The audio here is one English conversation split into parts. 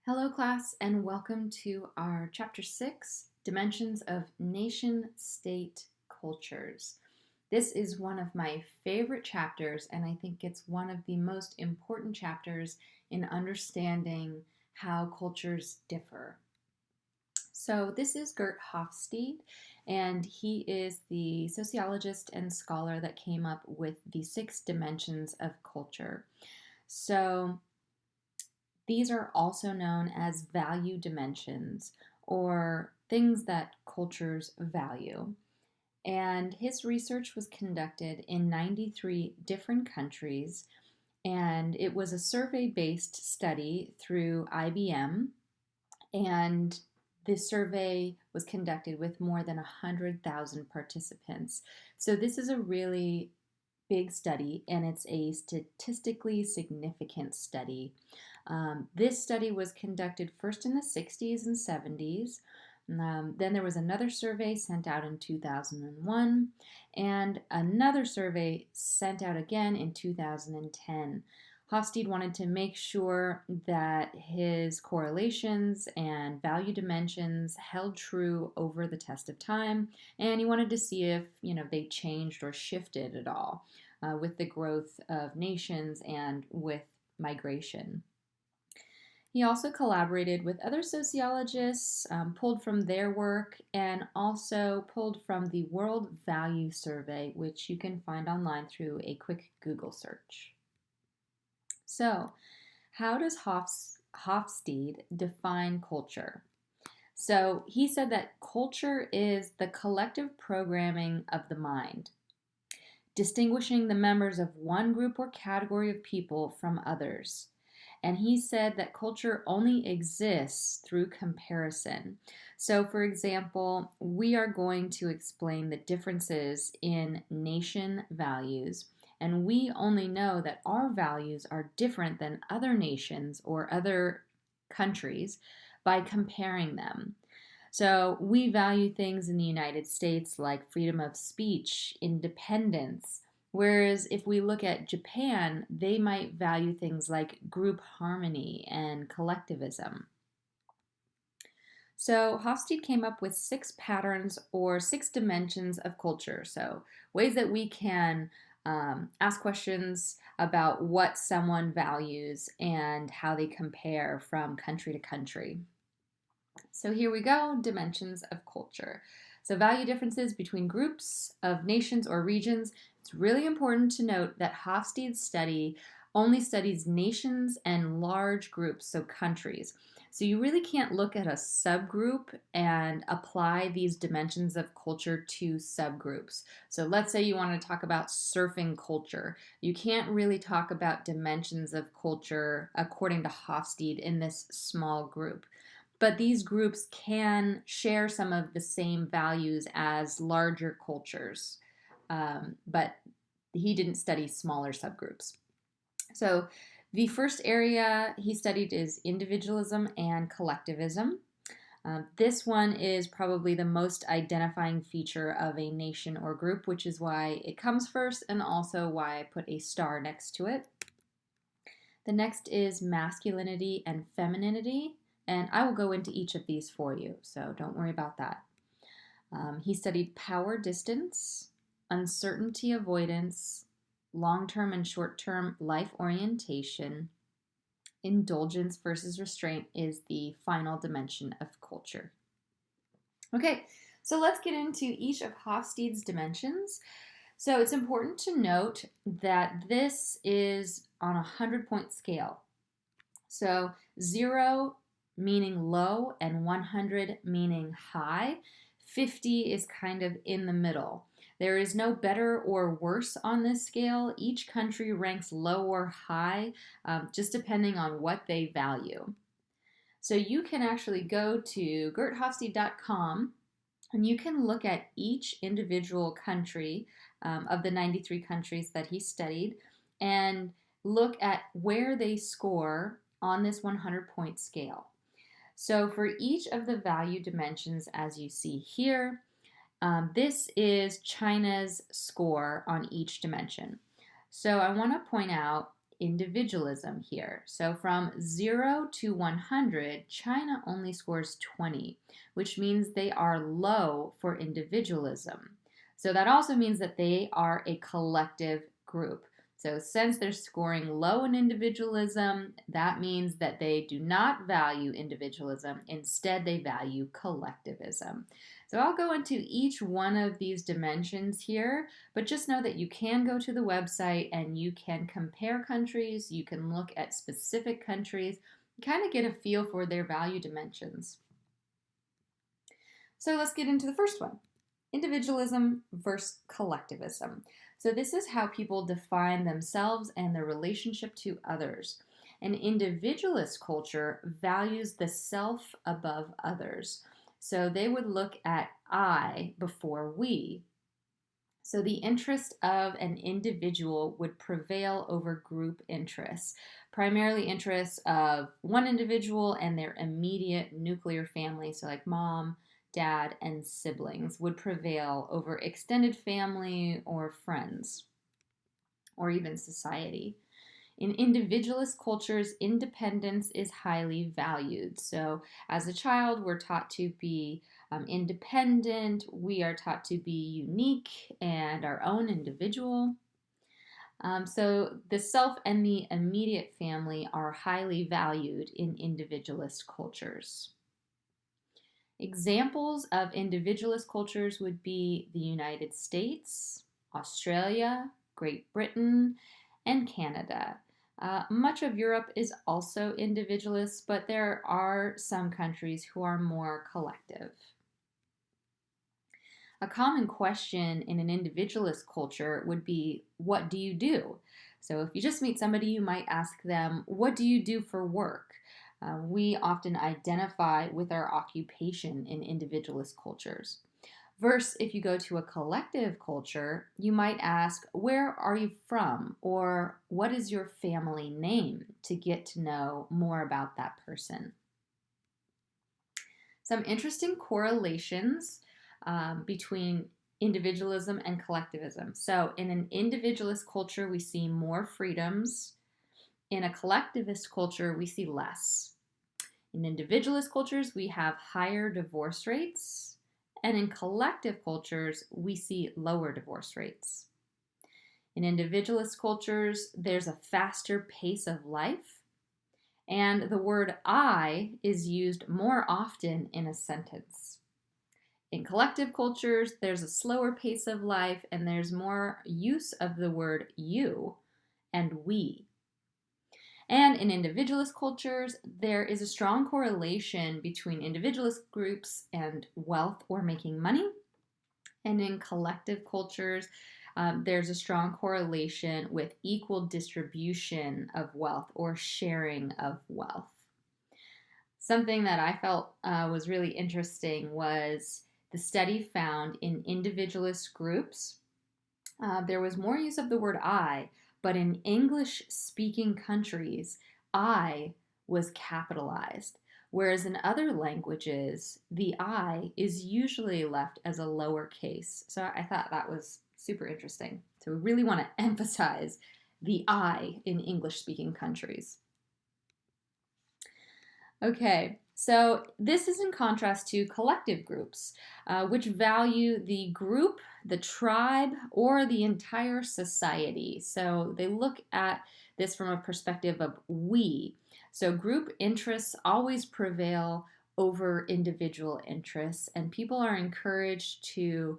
Hello, class, and welcome to our Chapter 6, Dimensions of Nation-State Cultures. This is one of my favorite chapters, and I think it's one of the most important chapters in understanding how cultures differ. So this is Gert Hofstede, and he is the sociologist and scholar that came up with the 6 dimensions of culture. So these are also known as value dimensions, or things that cultures value. And his research was conducted in 93 different countries, and it was a survey-based study through IBM, and this survey was conducted with more than 100,000 participants. So this is a really big study, and it's a statistically significant study. This study was conducted first in the 60s and 70s. Then there was another survey sent out in 2001, and another survey sent out again in 2010. Hofstede wanted to make sure that his correlations and value dimensions held true over the test of time, and he wanted to see if they changed or shifted at all with the growth of nations and with migration. He also collaborated with other sociologists, pulled from their work, and also pulled from the World Value Survey, which you can find online through a quick Google search. So, how does Hofstede define culture? So, he said that culture is the collective programming of the mind, distinguishing the members of one group or category of people from others. And he said that culture only exists through comparison. So, for example, we are going to explain the differences in nation values, and we only know that our values are different than other nations or other countries by comparing them. So, we value things in the United States like freedom of speech, independence. Whereas if we look at Japan, they might value things like group harmony and collectivism. So Hofstede came up with 6 patterns or 6 dimensions of culture. So ways that we can ask questions about what someone values and how they compare from country to country. So here we go, dimensions of culture. So value differences between groups of nations or regions. It's really important to note that Hofstede's study only studies nations and large groups, so countries. So you really can't look at a subgroup and apply these dimensions of culture to subgroups. So let's say you want to talk about surfing culture. You can't really talk about dimensions of culture according to Hofstede in this small group. But these groups can share some of the same values as larger cultures, but he didn't study smaller subgroups. So the first area he studied is individualism and collectivism. This one is probably the most identifying feature of a nation or group, which is why it comes first and also why I put a star next to it. The next is masculinity and femininity. And I will go into each of these for you, so don't worry about that. He studied power distance, uncertainty avoidance, long-term and short-term life orientation. Indulgence versus restraint is the final dimension of culture. Okay, so let's get into each of Hofstede's dimensions. So it's important to note that this is on a 100-point scale. So 0 meaning low and 100 meaning high. 50 is kind of in the middle. There is no better or worse on this scale. Each country ranks low or high, just depending on what they value. So you can actually go to gerthofstede.com and you can look at each individual country of the 93 countries that he studied and look at where they score on this 100-point scale. So for each of the value dimensions, as you see here, this is China's score on each dimension. So I want to point out Individualism here. So from 0 to 100, China only scores 20, which means they are low for individualism. So that also means that they are a collective group. So since they're scoring low in individualism, that means that they do not value individualism. Instead, they value collectivism. So I'll go into each one of these dimensions here, but just know that you can go to the website and you can compare countries, you can look at specific countries, kind of get a feel for their value dimensions. So let's get into the first one, individualism versus collectivism. So this is how people define themselves and their relationship to others. An individualist culture values the self above others. So they would look at I before we. So the interest of an individual would prevail over group interests, primarily interests of one individual and their immediate nuclear family, so like mom, dad, and siblings, would prevail over extended family or friends, or even society. In individualist cultures, independence is highly valued. So as a child, we're taught to be independent, we are taught to be unique and our own individual. So the self and the immediate family are highly valued in individualist cultures. Examples of individualist cultures would be the United States, Australia, Great Britain, and Canada. Much of Europe is also individualist, but there are some countries who are more collective. A common question in an individualist culture would be, what do you do? So if you just meet somebody, you might ask them, what do you do for work? We often identify with our occupation in individualist cultures. Versus if you go to a collective culture, you might ask, where are you from? Or what is your family name, to get to know more about that person. Some interesting correlations between individualism and collectivism. So in an individualist culture, we see more freedoms. In a collectivist culture, we see less. In individualist cultures, we have higher divorce rates. And in collective cultures, we see lower divorce rates. In individualist cultures, there's a faster pace of life, and the word I is used more often in a sentence. In collective cultures, there's a slower pace of life, and there's more use of the word you and we. And in individualist cultures, there is a strong correlation between individualist groups and wealth or making money. And in collective cultures, there's a strong correlation with equal distribution of wealth or sharing of wealth. Something that I felt was really interesting was the study found in individualist groups, there was more use of the word I, but in English-speaking countries, I was capitalized, whereas in other languages, the I is usually left as a lowercase. So I thought that was super interesting. So we really want to emphasize the I in English-speaking countries. Okay, so this is in contrast to collective groups, which value the group, the tribe, or the entire society. So they look at this from a perspective of we. So group interests always prevail over individual interests, and people are encouraged to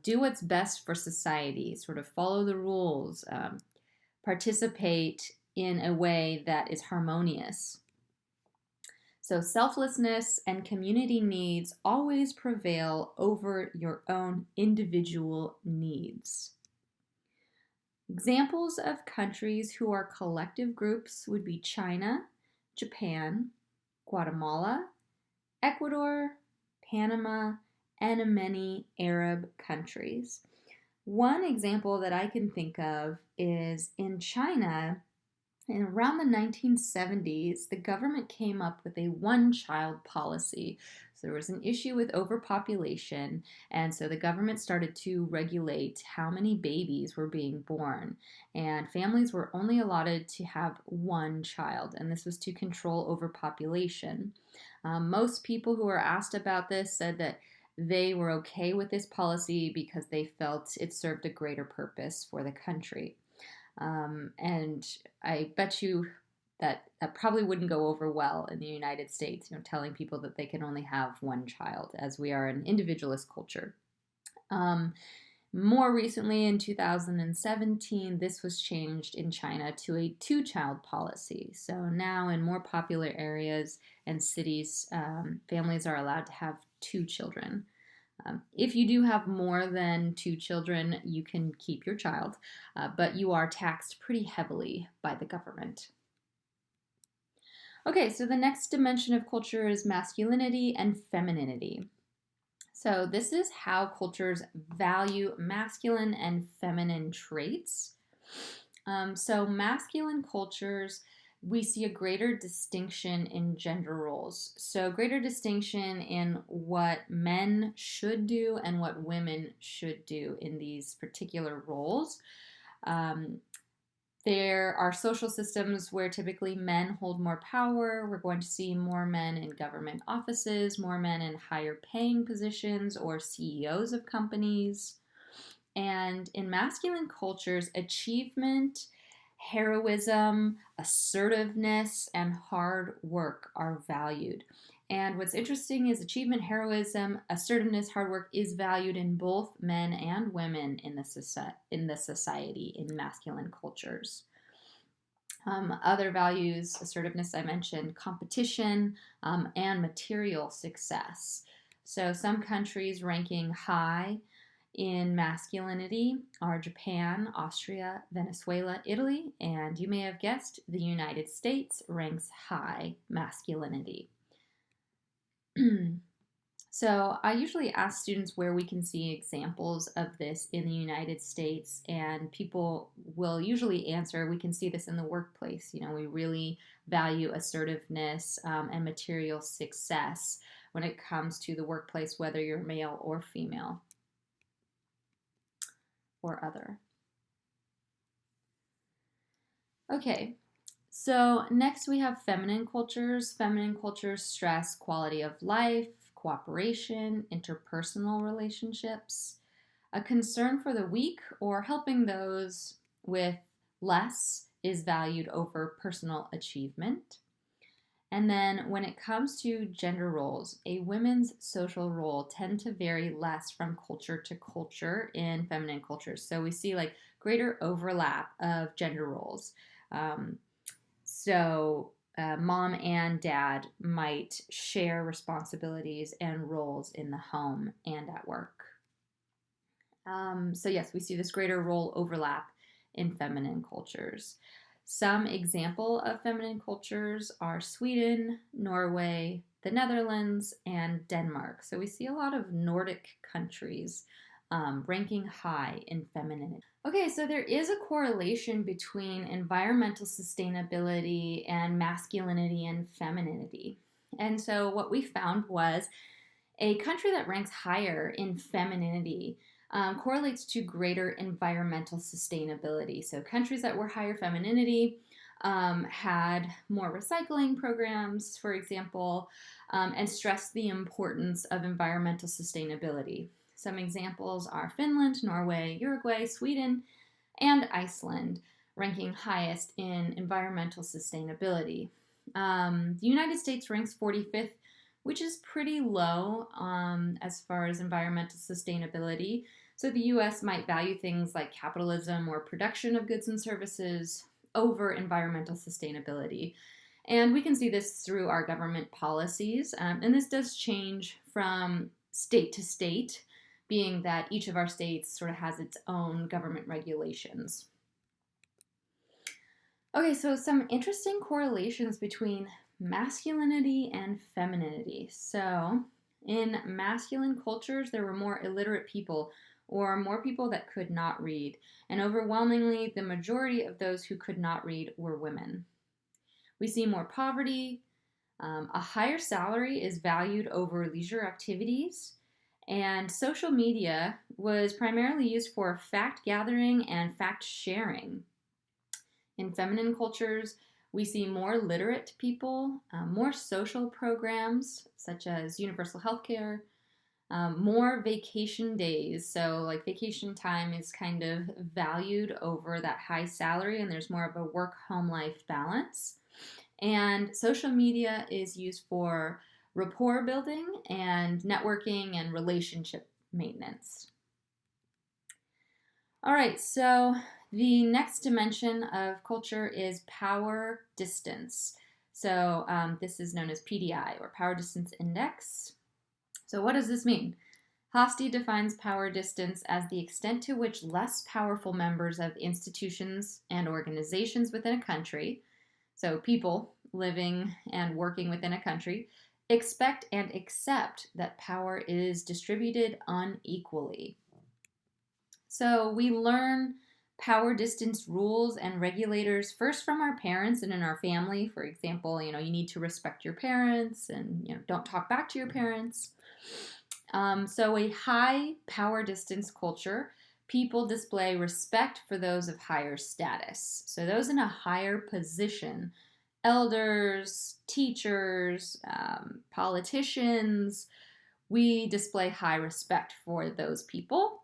do what's best for society, sort of follow the rules, participate in a way that is harmonious. So selflessness and community needs always prevail over your own individual needs. Examples of countries who are collective groups would be China, Japan, Guatemala, Ecuador, Panama, and many Arab countries. One example that I can think of is in China, And around the 1970s, the government came up with a one-child policy. So there was an issue with overpopulation, and so the government started to regulate how many babies were being born. And families were only allotted to have one child, and this was to control overpopulation. Most people who were asked about this said that they were okay with this policy because they felt it served a greater purpose for the country. And I bet you that probably wouldn't go over well in the United States, telling people that they can only have one child, as we are an individualist culture. More recently, in 2017, this was changed in China to a two-child policy. So now in more popular areas and cities, families are allowed to have two children. If you do have more than two children, you can keep your child, but you are taxed pretty heavily by the government. Okay, so the next dimension of culture is masculinity and femininity. So this is how cultures value masculine and feminine traits. So masculine cultures, we see a greater distinction in gender roles. So greater distinction in what men should do and what women should do in these particular roles. There are social systems where typically men hold more power. We're going to see more men in government offices, more men in higher paying positions or CEOs of companies. And in masculine cultures, achievement, heroism, assertiveness, and hard work are valued. And what's interesting is achievement, heroism, assertiveness, hard work is valued in both men and women in the society in masculine cultures. Other values, assertiveness, I mentioned, competition, and material success. So some countries ranking high in masculinity are Japan, Austria, Venezuela, Italy, and you may have guessed the United States ranks high masculinity. So I usually ask students where we can see examples of this in the United States, and people will usually answer, we can see this in the workplace. We really value assertiveness and material success when it comes to the workplace, whether you're male or female or other. Okay, so next we have feminine cultures. Feminine cultures stress quality of life, cooperation, interpersonal relationships, a concern for the weak, or helping those with less is valued over personal achievement. And then when it comes to gender roles, a women's social role tend to vary less from culture to culture in feminine cultures. So we see like greater overlap of gender roles. Mom and dad might share responsibilities and roles in the home and at work. Yes, we see this greater role overlap in feminine cultures. Some example of feminine cultures are Sweden, Norway, the Netherlands, and Denmark. So we see a lot of Nordic countries ranking high in femininity. Okay, so there is a correlation between environmental sustainability and masculinity and femininity. And so what we found was a country that ranks higher in femininity correlates to greater environmental sustainability. So countries that were higher femininity had more recycling programs, for example, and stressed the importance of environmental sustainability. Some examples are Finland, Norway, Uruguay, Sweden, and Iceland, ranking highest in environmental sustainability. The United States ranks 45th, which is pretty low as far as environmental sustainability. So the US might value things like capitalism or production of goods and services over environmental sustainability. And we can see this through our government policies. And this does change from state to state, being that each of our states sort of has its own government regulations. Okay, so some interesting correlations between masculinity and femininity. So in masculine cultures, there were more illiterate people or more people that could not read. And overwhelmingly, the majority of those who could not read were women. We see more poverty. A higher salary is valued over leisure activities. And social media was primarily used for fact gathering and fact sharing. In feminine cultures, we see more literate people, more social programs such as universal health care, more vacation days. So, like, vacation time is kind of valued over that high salary, and there's more of a work home life balance. And social media is used for rapport building and networking and relationship maintenance. All right, so the next dimension of culture is power distance. So this is known as PDI, or Power Distance Index. So what does this mean? Hofstede defines power distance as the extent to which less powerful members of institutions and organizations within a country, so people living and working within a country, expect and accept that power is distributed unequally. So we learn power distance rules and regulators first from our parents and in our family. For example, you need to respect your parents and don't talk back to your parents. So a high power distance culture, people display respect for those of higher status. So those in a higher position, elders, teachers, politicians, we display high respect for those people.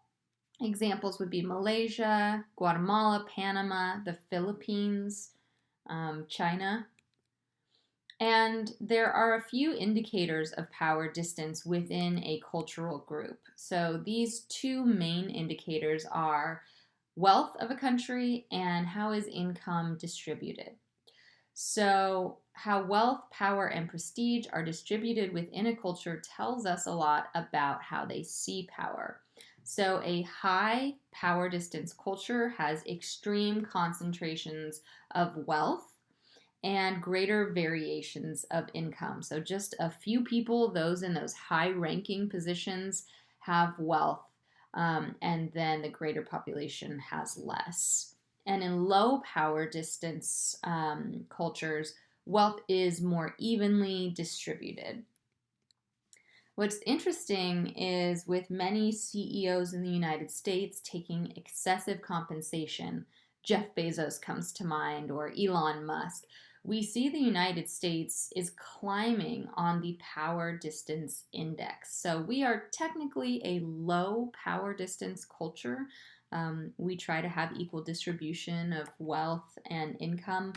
Examples would be Malaysia, Guatemala, Panama, the Philippines, China. And there are a few indicators of power distance within a cultural group. So these two main indicators are wealth of a country and how is income distributed. So how wealth, power, and prestige are distributed within a culture tells us a lot about how they see power. So a high power distance culture has extreme concentrations of wealth and greater variations of income. So just a few people, those in those high-ranking positions, have wealth, and then the greater population has less. And in low power distance cultures, wealth is more evenly distributed. What's interesting is with many CEOs in the United States taking excessive compensation, Jeff Bezos comes to mind, or Elon Musk, we see the United States is climbing on the power distance index. So we are technically a low power distance culture. We try to have equal distribution of wealth and income,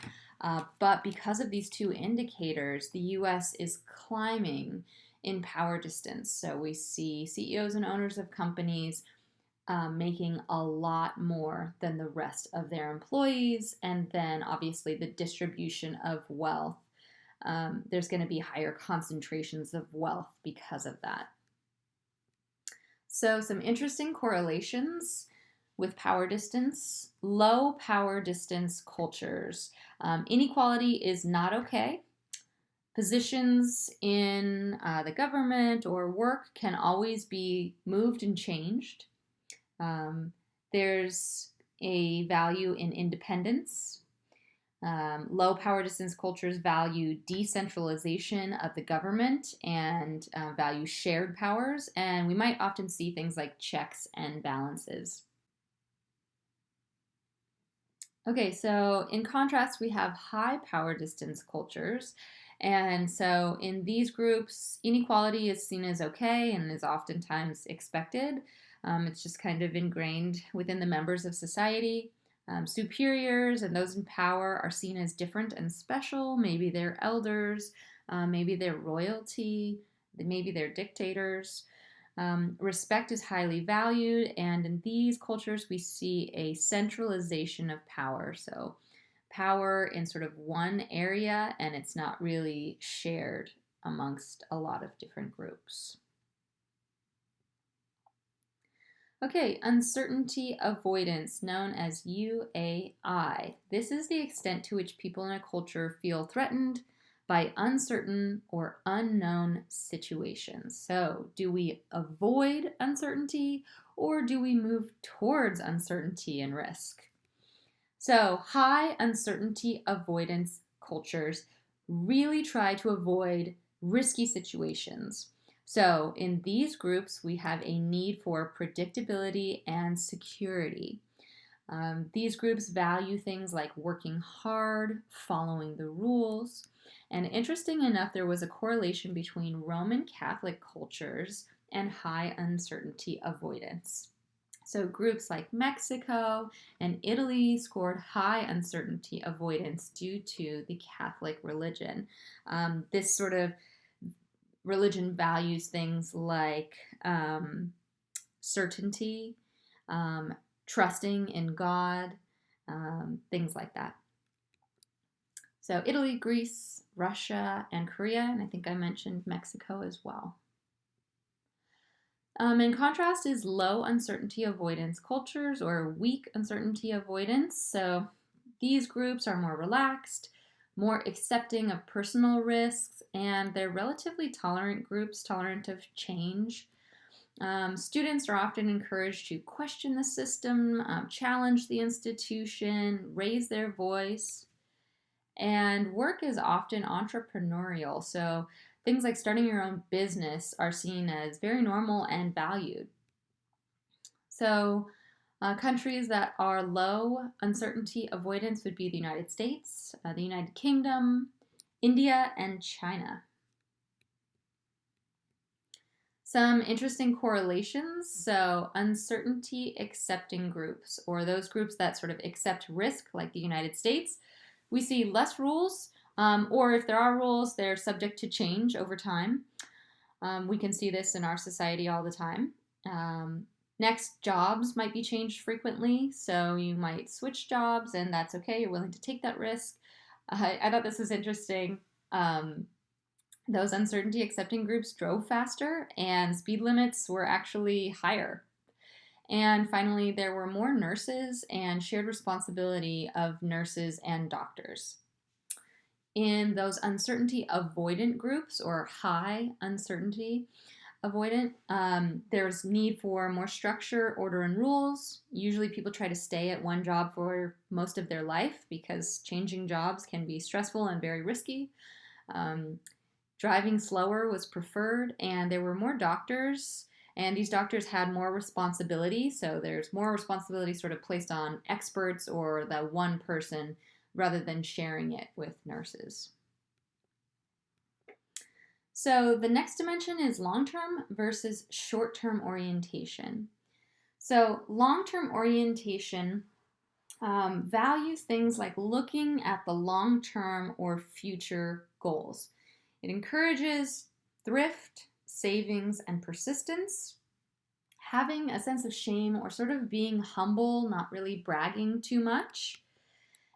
but because of these two indicators, the US is climbing in power distance. So we see CEOs and owners of companies making a lot more than the rest of their employees, and then obviously the distribution of wealth. There's going to be higher concentrations of wealth because of that. So some interesting correlations with power distance. Low power distance cultures. Inequality is not okay. Positions in the government or work can always be moved and changed. There's a value in independence. Low power distance cultures value decentralization of the government and value shared powers, and we might often see things like checks and balances. Okay, so in contrast, we have high power distance cultures. And so in these groups, inequality is seen as okay and is oftentimes expected. It's just kind of ingrained within the members of society. Superiors and those in power are seen as different and special. Maybe they're elders, maybe they're royalty, maybe they're dictators. Respect is highly valued, and in these cultures we see a centralization of power. So power in sort of one area, and it's not really shared amongst a lot of different groups. Okay, uncertainty avoidance, known as UAI. This is the extent to which people in a culture feel threatened by uncertain or unknown situations. So, do we avoid uncertainty or do we move towards uncertainty and risk? So, high uncertainty avoidance cultures really try to avoid risky situations. So, in these groups, we have a need for predictability and security. These groups value things like working hard, following the rules. And interesting enough, there was a correlation between Roman Catholic cultures and high uncertainty avoidance. So groups like Mexico and Italy scored high uncertainty avoidance due to the Catholic religion. This sort of religion values things like certainty, trusting in God, things like that. So Italy, Greece, Russia, and Korea, and I think I mentioned Mexico as well. In contrast is low uncertainty avoidance cultures or weak uncertainty avoidance. So these groups are more relaxed, more accepting of personal risks, and they're relatively tolerant groups, tolerant of change. Students are often encouraged to question the system, challenge the institution, raise their voice, and work is often entrepreneurial. So things like starting your own business are seen as very normal and valued. So countries that are low uncertainty avoidance would be the United States, the United Kingdom, India, and China. Some interesting correlations. So uncertainty accepting groups, or those groups that sort of accept risk, like the United States, we see less rules, or if there are rules, they're subject to change over time. We can see this in our society all the time. Next, jobs might be changed frequently, so you might switch jobs, and that's okay. You're willing to take that risk. I thought this was interesting. Those uncertainty accepting groups drove faster, and speed limits were actually higher. And finally, there were more nurses and shared responsibility of nurses and doctors. In those uncertainty avoidant groups, or high uncertainty avoidant, there's need for more structure, order, and rules. Usually people try to stay at one job for most of their life because changing jobs can be stressful and very risky. Driving slower was preferred, and there were more doctors, and these doctors had more responsibility, so there's more responsibility sort of placed on experts or the one person rather than sharing it with nurses. So the next dimension is long-term versus short-term orientation. So long-term orientation values things like looking at the long-term or future goals. It encourages thrift, savings, and persistence, having a sense of shame or sort of being humble, not really bragging too much,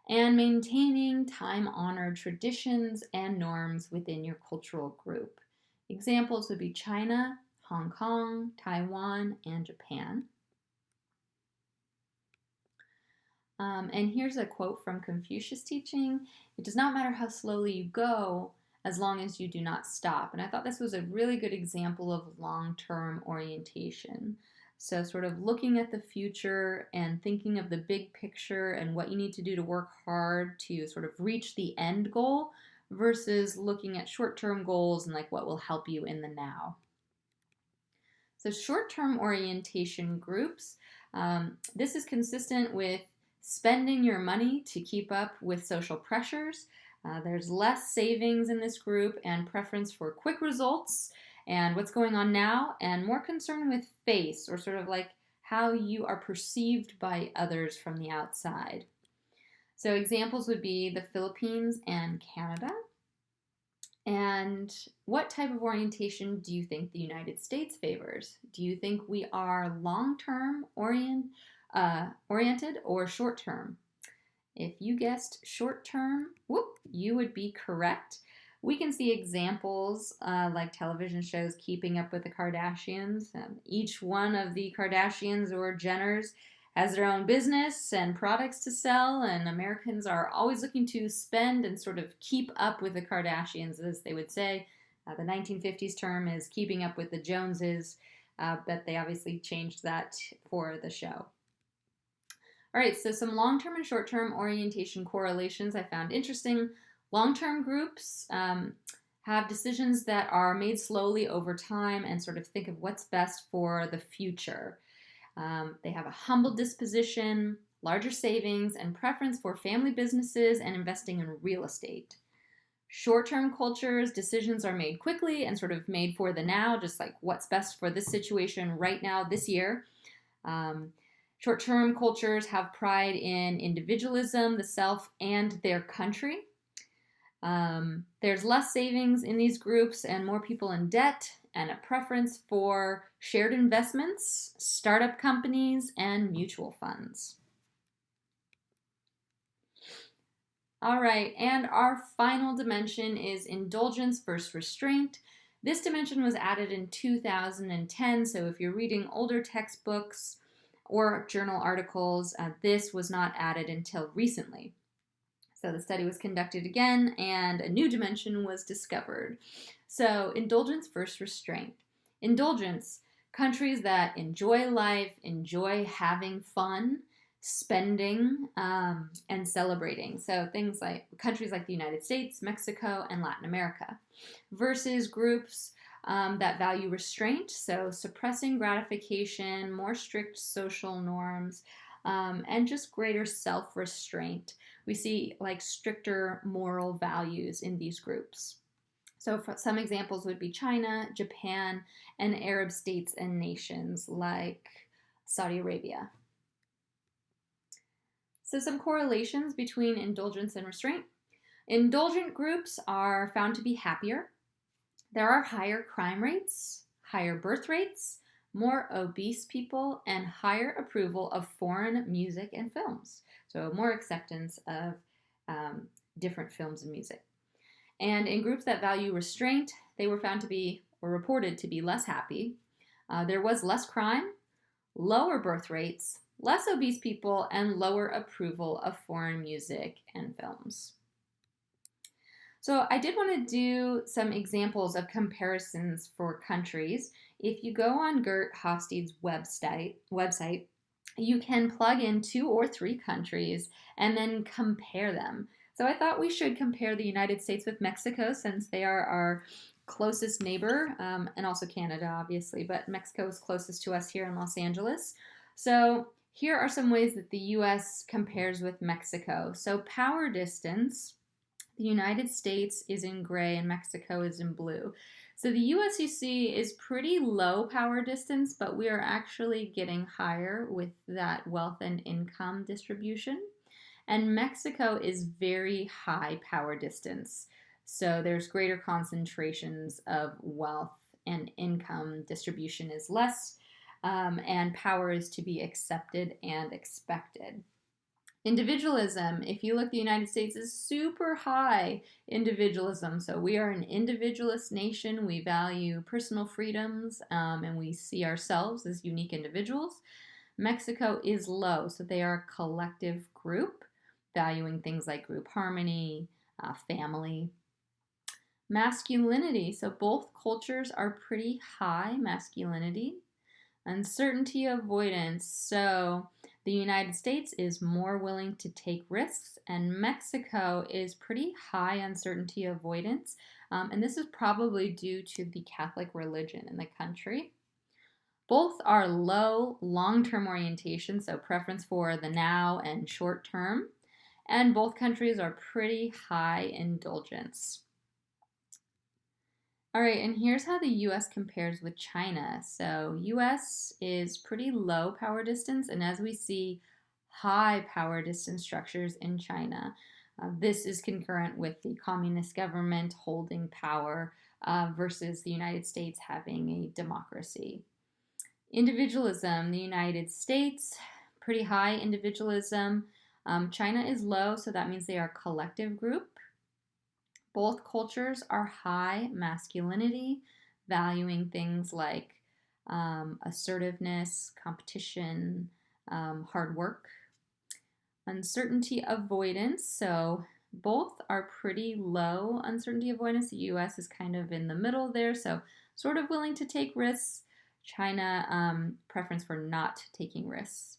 and maintaining time-honored traditions and norms within your cultural group. Examples would be China, Hong Kong, Taiwan, and Japan. And here's a quote from Confucius' teaching: "It does not matter how slowly you go, as long as you do not stop." And I thought this was a really good example of long-term orientation. So sort of looking at the future and thinking of the big picture and what you need to do to work hard to sort of reach the end goal versus looking at short-term goals and like what will help you in the now. So short-term orientation groups, this is consistent with spending your money to keep up with social pressures. There's less savings in this group and preference for quick results and what's going on now, and more concern with face, or sort of like how you are perceived by others from the outside. So examples would be the Philippines and Canada. And what type of orientation do you think the United States favors? Do you think we are long-term oriented or short-term? If you guessed short-term, you would be correct. We can see examples like television shows Keeping Up with the Kardashians. Each one of the Kardashians or Jenners has their own business and products to sell, and Americans are always looking to spend and sort of keep up with the Kardashians, as they would say. The 1950s term is keeping up with the Joneses. but they obviously changed that for the show. All right, so some long-term and short-term orientation correlations I found interesting. Long-term groups have decisions that are made slowly over time and sort of think of what's best for the future. They have a humble disposition, larger savings, and preference for family businesses and investing in real estate. Short-term cultures, decisions are made quickly and sort of made for the now, just like what's best for this situation right now, this year. Short-term cultures have pride in individualism, the self, and their country. There's less savings in these groups and more people in debt, and a preference for shared investments, startup companies, and mutual funds. All right, and our final dimension is indulgence versus restraint. This dimension was added in 2010, so if you're reading older textbooks or journal articles, this was not added until recently. So the study was conducted again, and a new dimension was discovered. So indulgence versus restraint. Indulgence, countries that enjoy life, enjoy having fun, spending, and celebrating. So things like countries like the United States, Mexico, and Latin America. Versus groups that value restraint, so suppressing gratification, more strict social norms, and just greater self-restraint. We see like stricter moral values in these groups. So some examples would be China, Japan, and Arab states and nations like Saudi Arabia. So some correlations between indulgence and restraint. Indulgent groups are found to be happier. There are higher crime rates, higher birth rates, more obese people, and higher approval of foreign music and films. So more acceptance of different films and music. And in groups that value restraint, they were found to be, or reported to be, less happy. There was less crime, lower birth rates, less obese people, and lower approval of foreign music and films. So I did want to do some examples of comparisons for countries. If you go on Gert Hofstede's website, you can plug in 2 or 3 countries and then compare them. So I thought we should compare the United States with Mexico since they are our closest neighbor, and also Canada, obviously, but Mexico is closest to us here in Los Angeles. So here are some ways that the U.S. compares with Mexico. So power distance, the United States is in gray and Mexico is in blue. So the US, you see, is pretty low power distance, but we are actually getting higher with that wealth and income distribution. And Mexico is very high power distance. So there's greater concentrations of wealth and income distribution is less, and power is to be accepted and expected. Individualism, if you look, the United States is super high individualism. So we are an individualist nation. We value personal freedoms, and we see ourselves as unique individuals. Mexico is low, so they are a collective group, valuing things like group harmony, family. Masculinity, so both cultures are pretty high masculinity. Uncertainty avoidance, so the United States is more willing to take risks, and Mexico is pretty high uncertainty avoidance, and this is probably due to the Catholic religion in the country. Both are low long-term orientation, so preference for the now and short term, and both countries are pretty high indulgence. All right, and here's how the US compares with China. So US is pretty low power distance, and as we see, high power distance structures in China. This is concurrent with the communist government holding power versus the United States having a democracy. Individualism, the United States, pretty high individualism. China is low, so that means they are a collective group. Both cultures are high masculinity, valuing things like assertiveness, competition, hard work. Uncertainty avoidance, so both are pretty low uncertainty avoidance. The US is kind of in the middle there, so sort of willing to take risks. China, preference for not taking risks.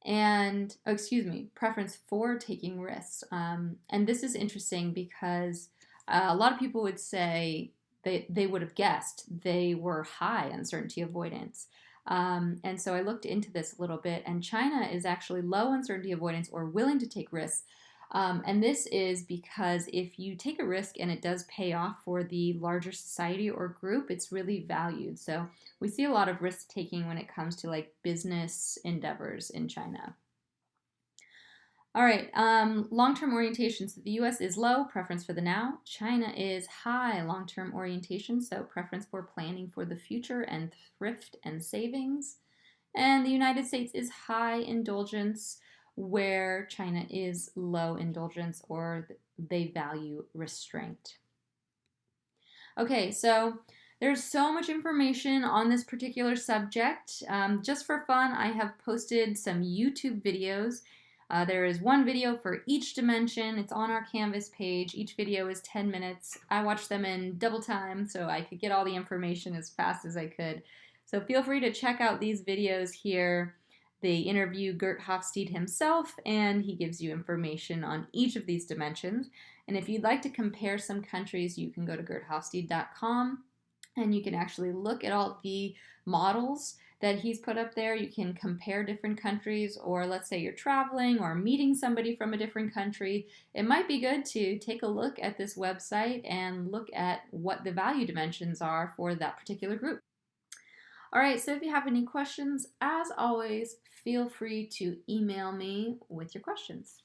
And, oh, excuse me, preference for taking risks. And this is interesting because a lot of people would say they would have guessed they were high uncertainty avoidance. And so I looked into this a little bit, and China is actually low uncertainty avoidance or willing to take risks. And this is because if you take a risk and it does pay off for the larger society or group, it's really valued. So we see a lot of risk taking when it comes to like business endeavors in China. All right, long-term orientation. So the US is low, preference for the now. China is high, long-term orientation, so preference for planning for the future and thrift and savings. And the United States is high, indulgence, where China is low, indulgence, or they value restraint. Okay, so there's so much information on this particular subject. Just for fun, I have posted some YouTube videos. There is one video for each dimension. It's on our Canvas page. Each video is 10 minutes. I watched them in double time so I could get all the information as fast as I could. So feel free to check out these videos here. They interview Gert Hofstede himself, and he gives you information on each of these dimensions. And if you'd like to compare some countries, you can go to gerthofstede.com, and you can actually look at all the models that he's put up there. You can compare different countries, or let's say you're traveling or meeting somebody from a different country. It might be good to take a look at this website and look at what the value dimensions are for that particular group. All right, so if you have any questions, as always, feel free to email me with your questions.